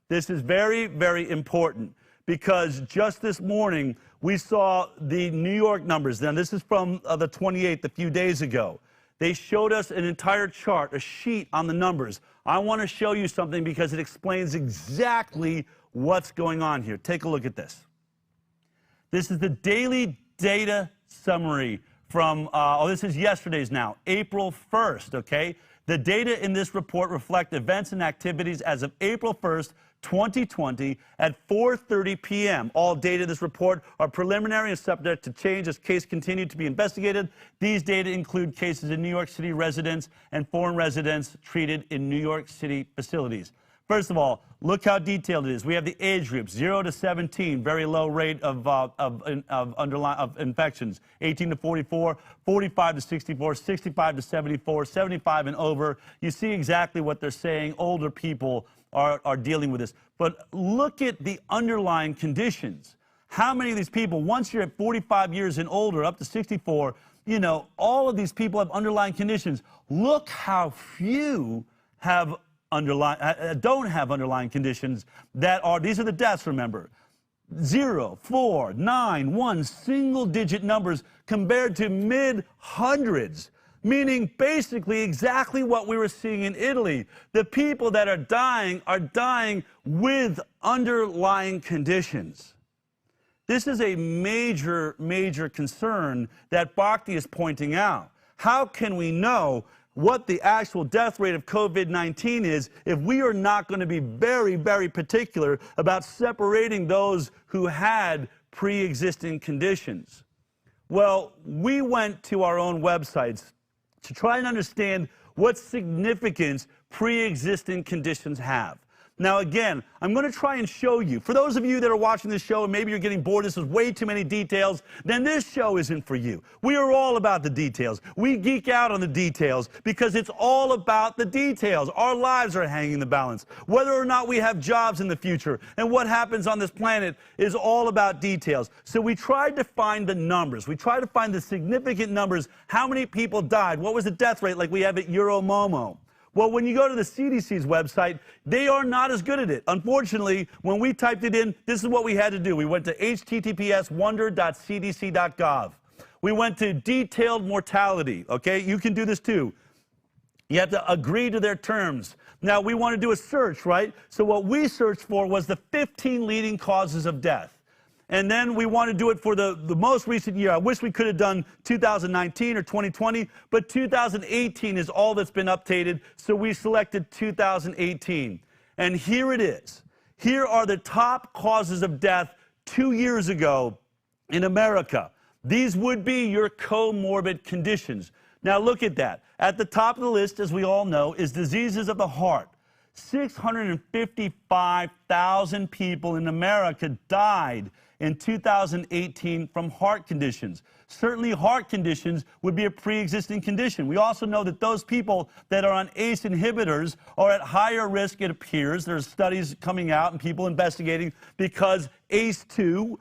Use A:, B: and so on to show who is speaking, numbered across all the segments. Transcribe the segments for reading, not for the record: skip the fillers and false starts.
A: This is very, very important because just this morning we saw the New York numbers. Now, this is from the 28th, a few days ago. They showed us an entire chart, a sheet on the numbers. I want to show you something because it explains exactly what's going on here. Take a look at this. This is the daily data summary from, this is yesterday's now, April 1st, okay? The data in this report reflect events and activities as of April 1st, 2020 at 4:30 p.m. All data in this report are preliminary and subject to change as case continued to be investigated. These data include cases in New York City residents and foreign residents treated in New York City facilities. First of all, look how detailed it is. We have the age groups, 0 to 17, very low rate of infections, 18 to 44, 45 to 64, 65 to 74, 75 and over. You see exactly what they're saying. Older people are dealing with this. But look at the underlying conditions. How many of these people, once you're at 45 years and older, up to 64, you know, all of these people have underlying conditions. Look how few have don't have underlying conditions that are, these are the deaths, remember. 0, 4, 9, 1, single-digit numbers compared to mid-hundreds, meaning basically exactly what we were seeing in Italy. The people that are dying with underlying conditions. This is a major, major concern that Bhakti is pointing out. How can we know what the actual death rate of COVID-19 is if we are not going to be very, very particular about separating those who had pre-existing conditions? Well, we went to our own websites to try and understand what significance pre-existing conditions have. Now, again, I'm going to try and show you. For those of you that are watching this show and maybe you're getting bored, this is way too many details, then this show isn't for you. We are all about the details. We geek out on the details because it's all about the details. Our lives are hanging in the balance. Whether or not we have jobs in the future and what happens on this planet is all about details. So we tried to find the numbers. We tried to find the significant numbers. How many people died? What was the death rate like we have at Euromomo? Well, when you go to the CDC's website, they are not as good at it. Unfortunately, when we typed it in, this is what we had to do. We went to https://wonder.cdc.gov. We went to detailed mortality, okay? You can do this too. You have to agree to their terms. Now, we want to do a search, right? So what we searched for was the 15 leading causes of death. And then we want to do it for the most recent year. I wish we could have done 2019 or 2020, but 2018 is all that's been updated, so we selected 2018. And here it is. Here are the top causes of death 2 years ago in America. These would be your comorbid conditions. Now look at that. At the top of the list, as we all know, is diseases of the heart. 655,000 people in America died in 2018 from heart conditions. Certainly heart conditions would be a pre-existing condition. We also know that those people that are on ACE inhibitors are at higher risk, it appears. There's studies coming out and people investigating because ACE2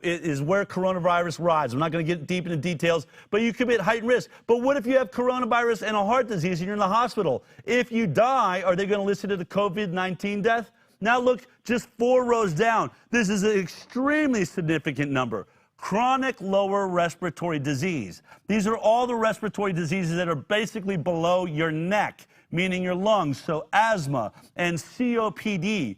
A: is where coronavirus rides. I'm not going to get deep into details, but you could be at heightened risk. But what if you have coronavirus and a heart disease and you're in the hospital? If you die, are they going to list it as a COVID-19 death? Now look just 4 rows down. This is an extremely significant number. Chronic lower respiratory disease. These are all the respiratory diseases that are basically below your neck, meaning your lungs, so asthma and COPD.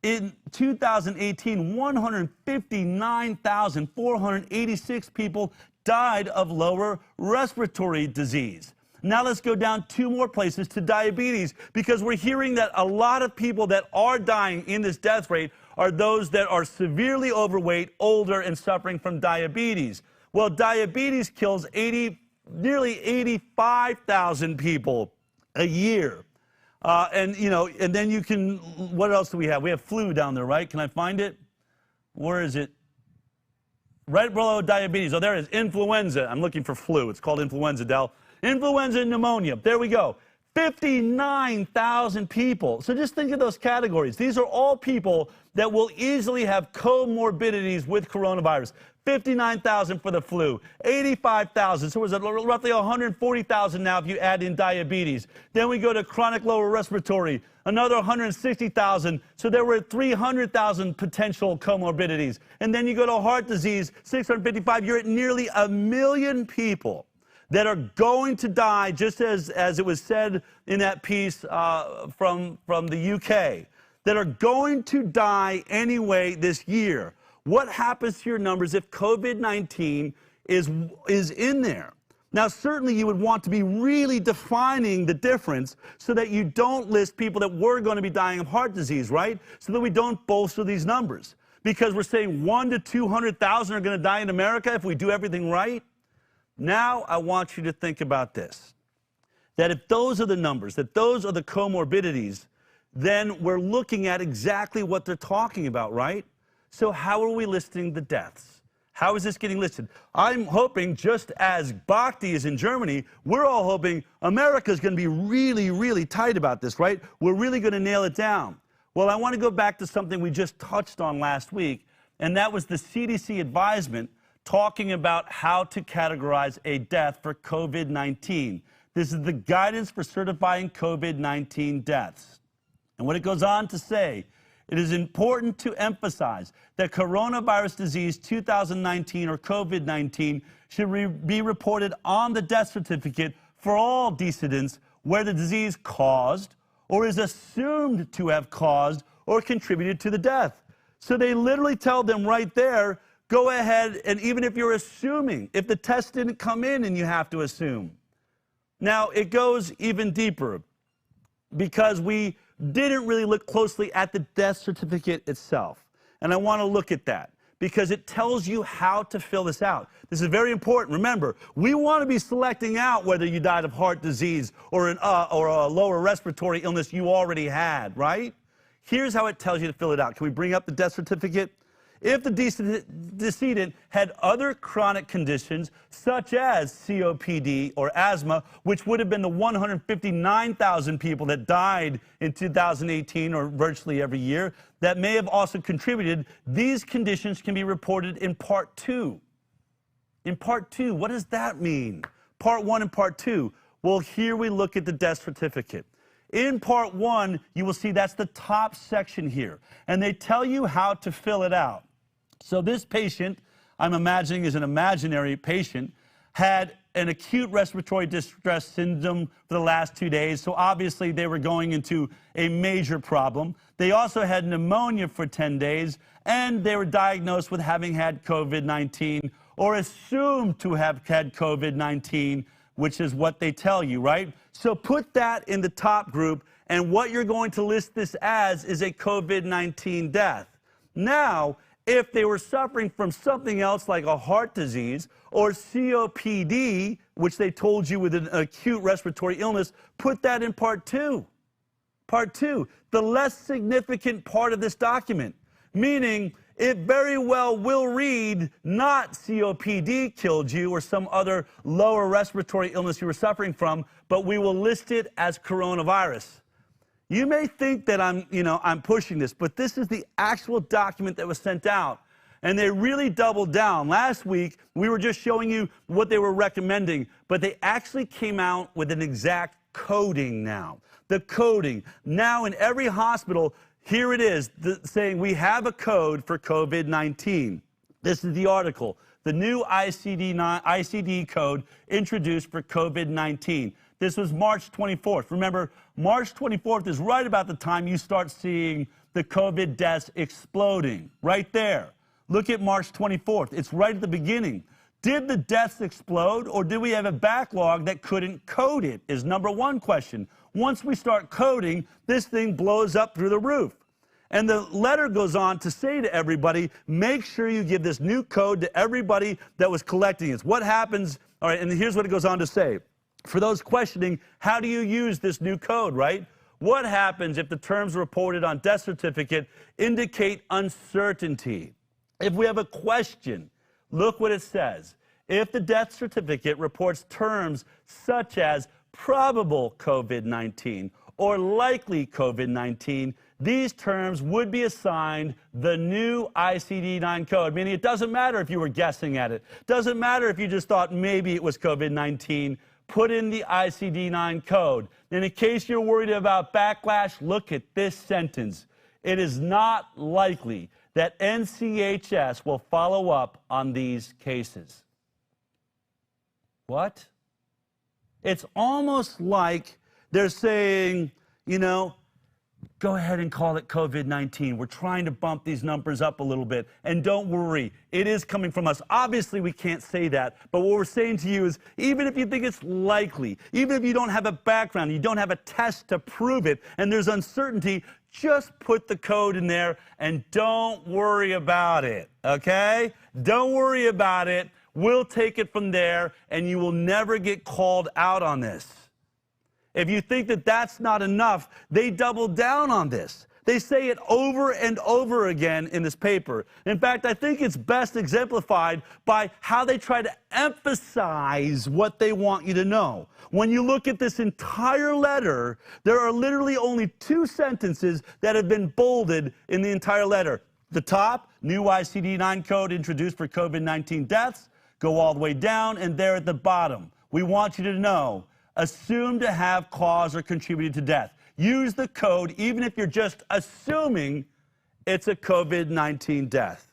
A: In 2018, 159,486 people died of lower respiratory disease. Now let's go down 2 more places to diabetes, because we're hearing that a lot of people that are dying in this death rate are those that are severely overweight, older, and suffering from diabetes. Well, diabetes kills nearly 85,000 people a year. And then you can, what else do we have? We have flu down there, right? Can I find it? Where is it? Right below diabetes. Oh, there it is. Influenza. I'm looking for flu. It's called influenza, Del. Influenza and pneumonia. There we go. 59,000 people. So just think of those categories. These are all people that will easily have comorbidities with coronavirus. 59,000 for the flu, 85,000. So it's roughly 140,000 now if you add in diabetes. Then we go to chronic lower respiratory, another 160,000. So there were 300,000 potential comorbidities. And then you go to heart disease, 655. You're at nearly 1 million people that are going to die, just as it was said in that piece from the UK, that are going to die anyway this year. What happens to your numbers if COVID-19 is in there? Now, certainly you would want to be really defining the difference so that you don't list people that were going to be dying of heart disease, right? So that we don't bolster these numbers. Because we're saying 100,000 to 200,000 are going to die in America if we do everything right. Now, I want you to think about this, that if those are the numbers, that those are the comorbidities, then we're looking at exactly what they're talking about, right? So how are we listing the deaths? How is this getting listed? I'm hoping, just as Bhakti is in Germany, we're all hoping America's going to be really, really tight about this, right? We're really going to nail it down. Well, I want to go back to something we just touched on last week, and that was the CDC advisement talking about how to categorize a death for COVID-19. This is the guidance for certifying COVID-19 deaths. And what it goes on to say, it is important to emphasize that coronavirus disease 2019 or COVID-19 should be reported on the death certificate for all decedents where the disease caused or is assumed to have caused or contributed to the death. So they literally tell them right there, go ahead, and even if you're assuming, if the test didn't come in and you have to assume. Now, it goes even deeper because we didn't really look closely at the death certificate itself. And I want to look at that because it tells you how to fill this out. This is very important. Remember, we want to be selecting out whether you died of heart disease or a lower respiratory illness you already had, right? Here's how it tells you to fill it out. Can we bring up the death certificate? If the decedent had other chronic conditions, such as COPD or asthma, which would have been the 159,000 people that died in 2018 or virtually every year, that may have also contributed, these conditions can be reported in Part 2. In Part 2, what does that mean? Part 1 and Part 2. Well, here we look at the death certificate. In Part 1, you will see that's the top section here, and they tell you how to fill it out. So this patient, I'm imagining is an imaginary patient, had an acute respiratory distress syndrome for the last 2 days. So obviously they were going into a major problem. They also had pneumonia for 10 days, and they were diagnosed with having had COVID-19 or assumed to have had COVID-19, which is what they tell you, right? So put that in the top group, and what you're going to list this as is a COVID-19 death. Now, if they were suffering from something else like a heart disease or COPD, which they told you with an acute respiratory illness, put that in Part 2. Part 2, the less significant part of this document, meaning it very well will read not COPD killed you or some other lower respiratory illness you were suffering from, but we will list it as coronavirus. You may think that I'm pushing this, but this is the actual document that was sent out. And they really doubled down. Last week, we were just showing you what they were recommending, but they actually came out with an exact coding now. The coding. Now in every hospital, here it is, saying we have a code for COVID-19. This is the article. The new ICD code introduced for COVID-19. This was March 24th. Remember, March 24th is right about the time you start seeing the COVID deaths exploding. Right there. Look at March 24th. It's right at the beginning. Did the deaths explode, or did we have a backlog that couldn't code it, is number one question. Once we start coding, this thing blows up through the roof. And the letter goes on to say to everybody, make sure you give this new code to everybody that was collecting it. What happens, all right, and here's what it goes on to say. For those questioning, how do you use this new code, right? What happens if the terms reported on death certificate indicate uncertainty? If we have a question, look what it says. If the death certificate reports terms such as probable COVID-19 or likely COVID-19, these terms would be assigned the new ICD-9 code, meaning it doesn't matter if you were guessing at it. Doesn't matter if you just thought maybe it was COVID-19. Put in the ICD-9 code. And in case you're worried about backlash, look at this sentence. It is not likely that NCHS will follow up on these cases. What? It's almost like they're saying, you know, go ahead and call it COVID-19. We're trying to bump these numbers up a little bit. And don't worry, it is coming from us. Obviously, we can't say that. But what we're saying to you is, even if you think it's likely, even if you don't have a background, you don't have a test to prove it, and there's uncertainty, just put the code in there and don't worry about it, okay? Don't worry about it. We'll take it from there, and you will never get called out on this. If you think that that's not enough, they double down on this. They say it over and over again in this paper. In fact, I think it's best exemplified by how they try to emphasize what they want you to know. When you look at this entire letter, there are literally only 2 sentences that have been bolded in the entire letter. The top, new ICD-9 code introduced for COVID-19 deaths. Go all the way down, and there at the bottom, we want you to know, assumed to have caused or contributed to death. Use the code even if you're just assuming it's a COVID-19 death.